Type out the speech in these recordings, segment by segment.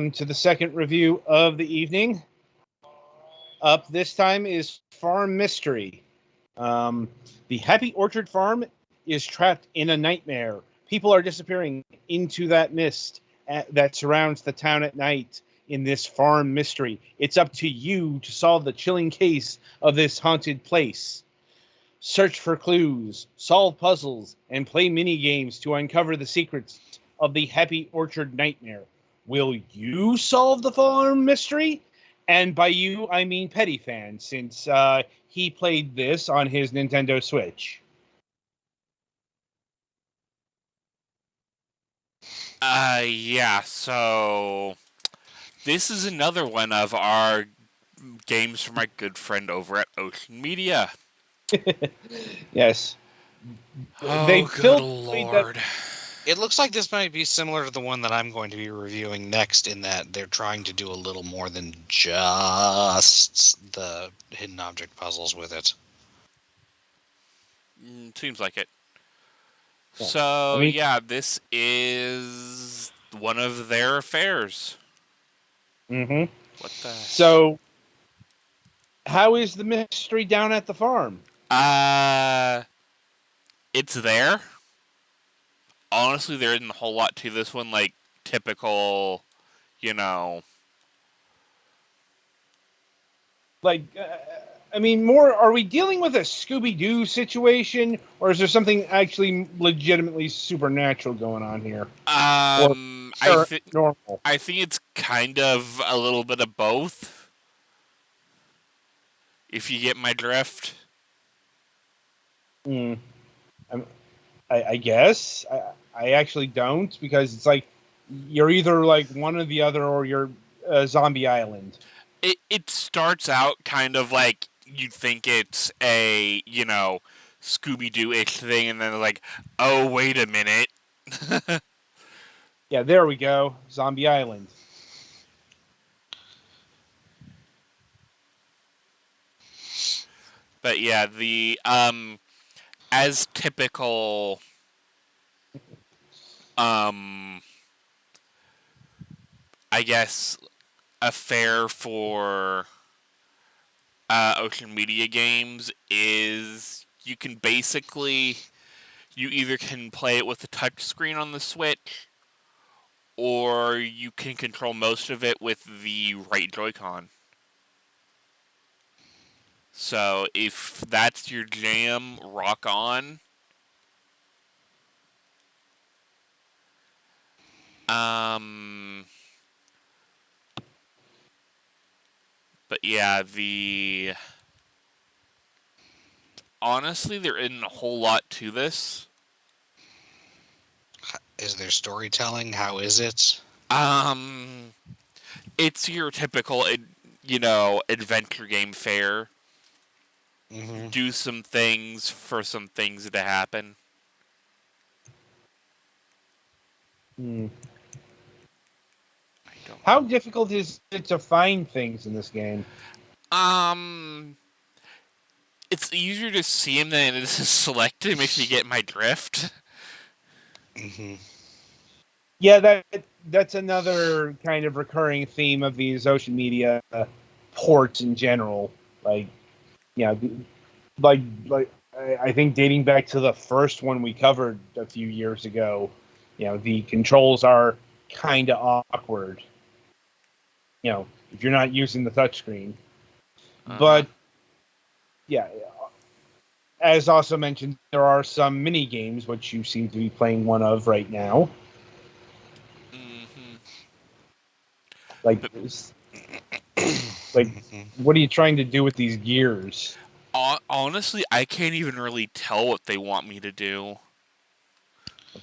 welcome to the second review of the evening. Up this time is Farm Mystery. Um, the Happy Orchard Farm is trapped in a nightmare. People are disappearing into that mist that surrounds the town at night in this farm mystery. It's up to you to solve the chilling case of this haunted place. Search for clues, solve puzzles, and play mini games to uncover the secrets of the Happy Orchard Nightmare. Will you solve the farm mystery? And by you, I mean Petty Fan, since he played this on his Nintendo Switch. Yeah, so this is another one of our games from my good friend over at Ocean Media. Yes. They Oh, good played that. lord. It looks like this might be similar to the one that I'm going to be reviewing next, in that they're trying to do a little more than just the hidden object puzzles with it. Seems like it. Yeah. So, I mean, this is one of their affairs. mm-hmm. What the? So, how is the mystery down at the farm? It's there. Honestly, there isn't a whole lot to this one, like typical, you know. Like, I mean, more. Are we dealing with a Scooby Doo situation, or is there something actually legitimately supernatural going on here? Or normal? I think it's kind of a little bit of both. If you get my drift. Mm. I guess I actually don't, because it's like you're either like one or the other, or you're Zombie Island. It starts out kind of like you'd think it's a, Scooby Doo ish thing, and then like, oh, wait a minute. Yeah, there we go. Zombie Island. But yeah, the as typical I guess affair for Ocean Media games is you either can play it with the touchscreen on the Switch, or you can control most of it with the right Joy-Con. So if that's your jam, rock on. But yeah, honestly, there isn't a whole lot to this. Is there storytelling? How is it? It's your typical, adventure game fare. Mm-hmm. Do some things for some things to happen. Hmm. I don't How know. difficult is it to find things in this game? It's easier to see him than it is to select him, if you get my drift. Mm-hmm. Yeah, that's another kind of recurring theme of these Ocean Media ports in general. Like, yeah, like I think dating back to the first one we covered a few years ago, the controls are kind of awkward. If you're not using the touchscreen. Uh-huh. But yeah, as also mentioned, there are some mini games which you seem to be playing one of right now. Mm-hmm. Like, But like, what are you trying to do with these gears? honestly, I can't even really tell what they want me to do.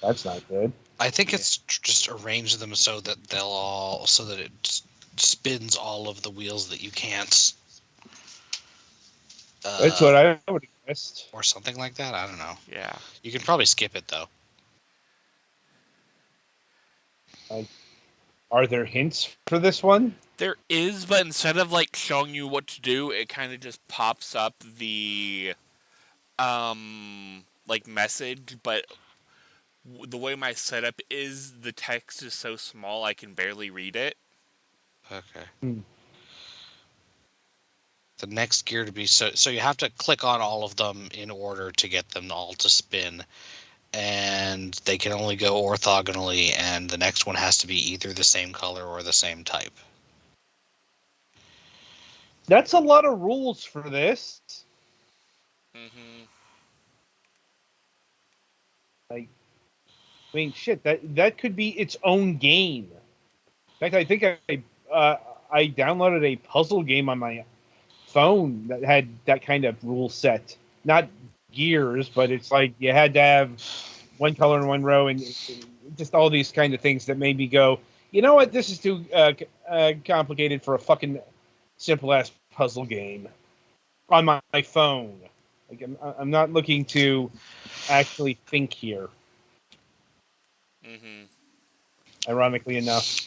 That's not good. I think it's just arrange them so that so that it spins all of the wheels that you can't. That's what I would have guessed. Or something like that. I don't know. Yeah. You can probably skip it though. Like, are there hints for this one? There is, but instead of like showing you what to do, it kind of just pops up the like message, but the way my setup is, the text is so small I can barely read it. Okay. Hmm. The next gear to be so you have to click on all of them in order to get them all to spin, and they can only go orthogonally, and the next one has to be either the same color or the same type. That's a lot of rules for this. Mm-hmm. Like, I mean, shit, that could be its own game. In fact, I think I downloaded a puzzle game on my phone that had that kind of rule set. Not gears, but it's like you had to have one color in one row, and just all these kind of things that made me go, you know what, this is too complicated for a fucking simple ass puzzle game on my phone. Like, I'm not looking to actually think here. Mm-hmm. Ironically enough,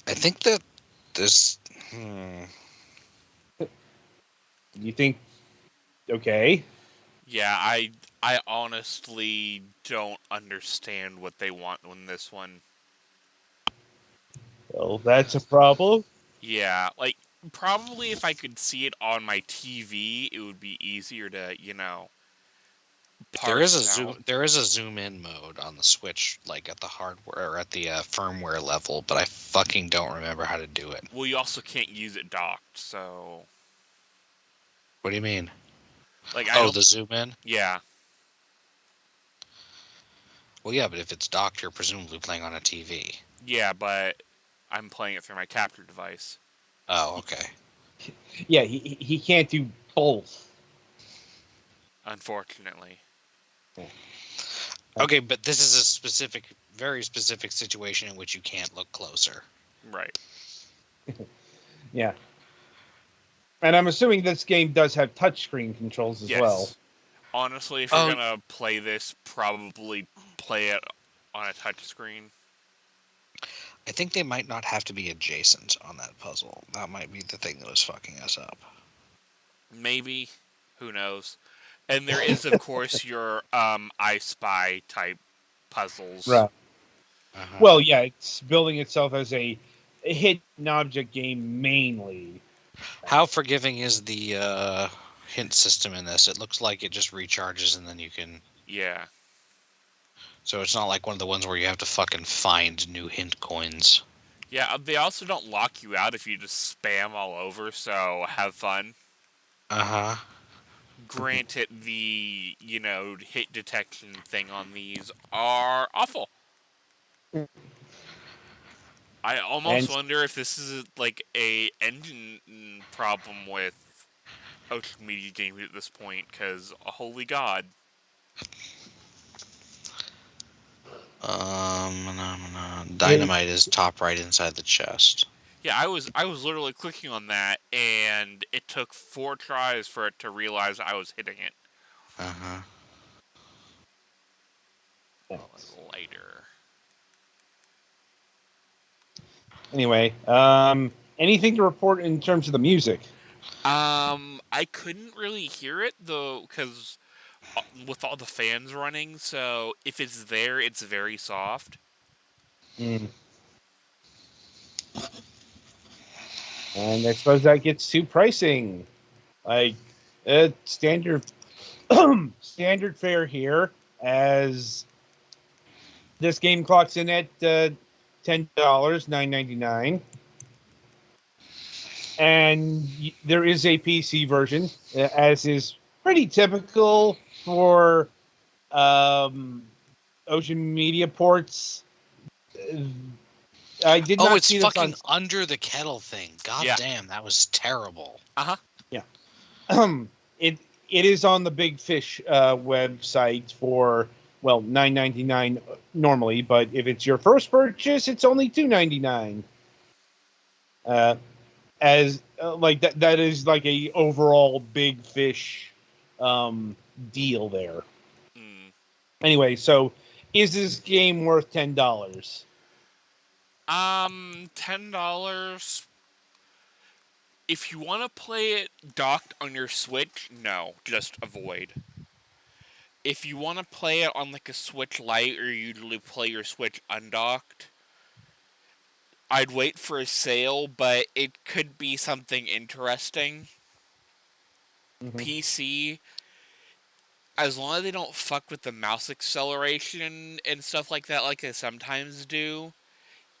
I think that this. you think, okay, Yeah, I honestly don't understand what they want in this one. well, that's a problem. Yeah, like probably if I could see it on my TV, it would be easier to, There is a parse out. zoom. There is a zoom in mode on the Switch, like at the hardware or at the firmware level, but I fucking don't remember how to do it. Well, you also can't use it docked, so What do you mean? like I Oh, don't. the zoom in. Yeah, Well, yeah, but if it's docked, you're presumably playing on a TV. yeah, but I'm playing it through my capture device. Oh, okay. Yeah, he can't do both. Unfortunately, Okay, but this is a specific, very specific situation in which you can't look closer. right? Yeah. And I'm assuming this game does have touchscreen controls as well. Yes. Honestly, if you're Oh, gonna play this, probably play it on a touchscreen. I think they might not have to be adjacent on that puzzle. That might be the thing that was fucking us up. Maybe, who knows? And there is, of course, your I Spy type puzzles. Right. Uh-huh. Well, yeah, it's building itself as a hidden object game mainly. How forgiving is the hint system in this? It looks like it just recharges and then you can. Yeah. So it's not like one of the ones where you have to fucking find new hint coins. Yeah, they also don't lock you out if you just spam all over, so have fun. Uh-huh. Granted, the, hit detection thing on these are awful. I almost And wonder if this is like a engine problem with Ocean Media Games at this point, because holy god. Dynamite is top right inside the chest. Yeah, I was literally clicking on that, and it took 4 tries for it to realize I was hitting it. Uh-huh. Later. anyway, anything to report in terms of the music? I couldn't really hear it though, because with all the fans running, so if it's there, it's very soft. Mm. And I suppose that gets to pricing. Like, standard standard fare here, as this game clocks in at $10, $9.99. And there is a PC version, as is pretty typical for Ocean Media ports. I did not It's see this fucking on. under the kettle thing. God Yeah. damn, that was terrible. It is on the Big Fish website for, well, $9.99 normally, but if it's your first purchase, it's only $2.99. As like that is like a overall Big Fish deal there. Mm. Anyway, so is this game worth $10? $10. If you want to play it docked on your Switch, no, just avoid. If you want to play it on like a Switch Lite, or you usually play your Switch undocked, I'd wait for a sale, but it could be something interesting. Mhm. PC, as long as they don't fuck with the mouse acceleration and stuff like that, like they sometimes do,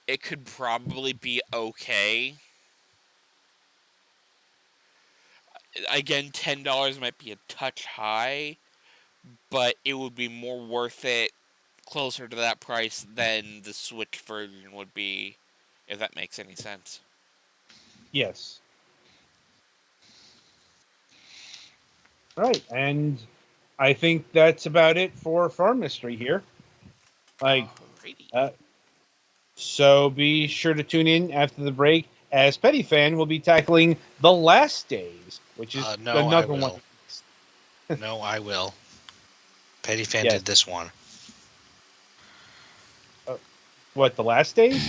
it could probably be okay. Again, $10 might be a touch high, but it would be more worth it closer to that price than the Switch version would be, if that makes any sense. Yes. Right, and I think that's about it for Farm Mystery here. Like, Alrighty. uh, so be sure to tune in after the break, as Petty Fan will be tackling The Last Days, which is No, I another one. will. No, I will. Petty Fan Yes. did this one. What, The Last Days?